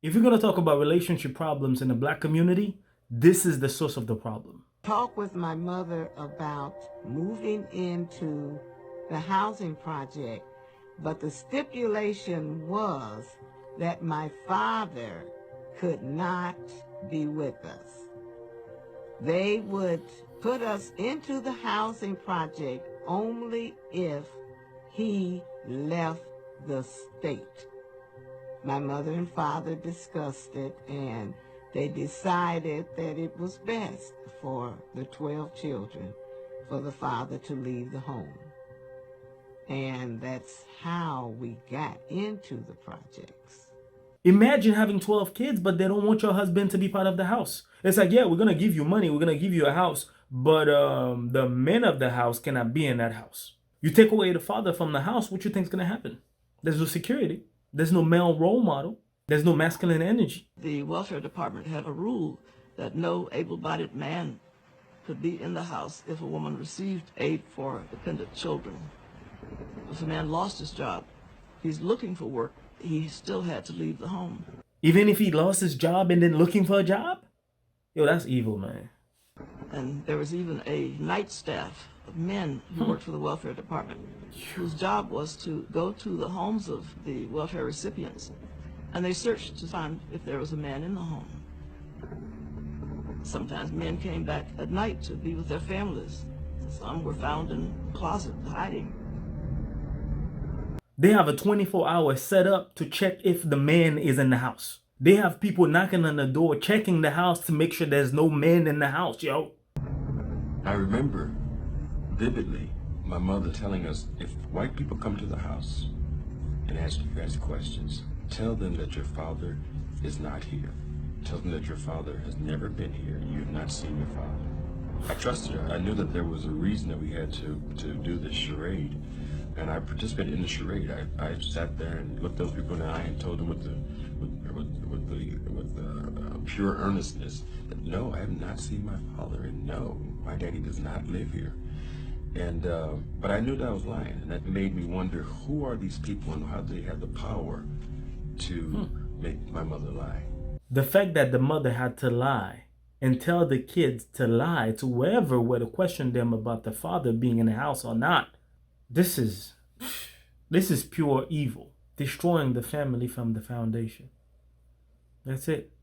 If you're going to talk about relationship problems in the black community, this is the source of the problem. Talk with my mother about moving into the housing project, but the stipulation was that my father could not be with us. They would put us into the housing project only if he left the state. My mother and father discussed it, and they decided that it was best for the 12 children for the father to leave the home. And that's how we got into the projects. Imagine having 12 kids, but they don't want your husband to be part of the house. It's like, yeah, we're going to give you money, we're going to give you a house, but the men of the house cannot be in that house. You take away the father from the house, what you think is going to happen? There's no security. There's no male role model. There's no masculine energy. The welfare department had a rule that no able-bodied man could be in the house if a woman received aid for dependent children. If a man lost his job, he's looking for work, he still had to leave the home. Even if he lost his job and then looking for a job? Yo, that's evil, man. And there was even a night staff of men who worked for the welfare department whose job was to go to the homes of the welfare recipients, and they searched to find if there was a man in the home. Sometimes men came back at night to be with their families. Some were found in the closet hiding. They have a 24-hour setup to check if the man is in the house. They have people knocking on the door, checking the house to make sure there's no man in the house, yo. I remember vividly my mother telling us, if white people come to the house and ask you guys questions, tell them that your father is not here. Tell them that your father has never been here. You have not seen your father. I trusted her. I knew that there was a reason that we had to do this charade. And I participated in the charade. I sat there and looked those people in the eye and told them with pure earnestness that no, I have not seen my father, and no, my daddy does not live here. And but I knew that I was lying, and that made me wonder, who are these people and how they have the power to make my mother lie? The fact that the mother had to lie and tell the kids to lie to whoever were to question them about the father being in the house or not. This is pure evil, destroying the family from the foundation. That's it.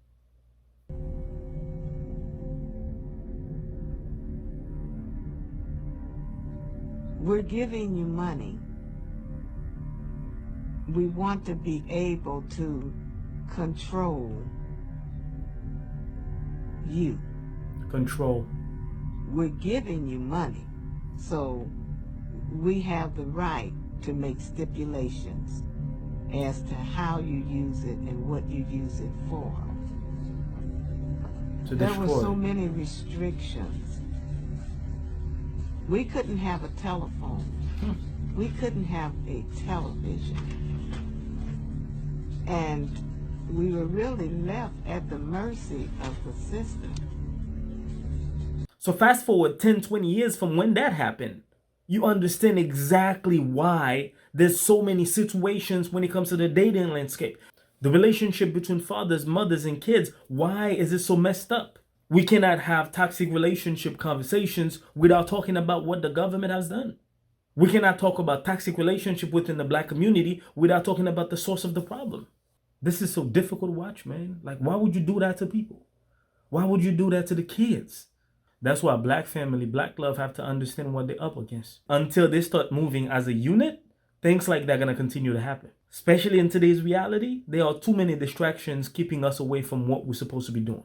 We're giving you money. We want to be able to control you. Control. We're giving you money, so we have the right to make stipulations as to how you use it and what you use it for. There were so many restrictions. We couldn't have a telephone. We couldn't have a television. And we were really left at the mercy of the system. So fast forward 10, 20 years from when that happened, you understand exactly why there's so many situations when it comes to the dating landscape. The relationship between fathers, mothers, and kids, why is it so messed up? We cannot have toxic relationship conversations without talking about what the government has done. We cannot talk about toxic relationship within the black community without talking about the source of the problem. This is so difficult to watch, man. Like, why would you do that to people? Why would you do that to the kids? That's why black family, black love have to understand what they're up against. Until they start moving as a unit, things like that are going to continue to happen. Especially in today's reality, there are too many distractions keeping us away from what we're supposed to be doing.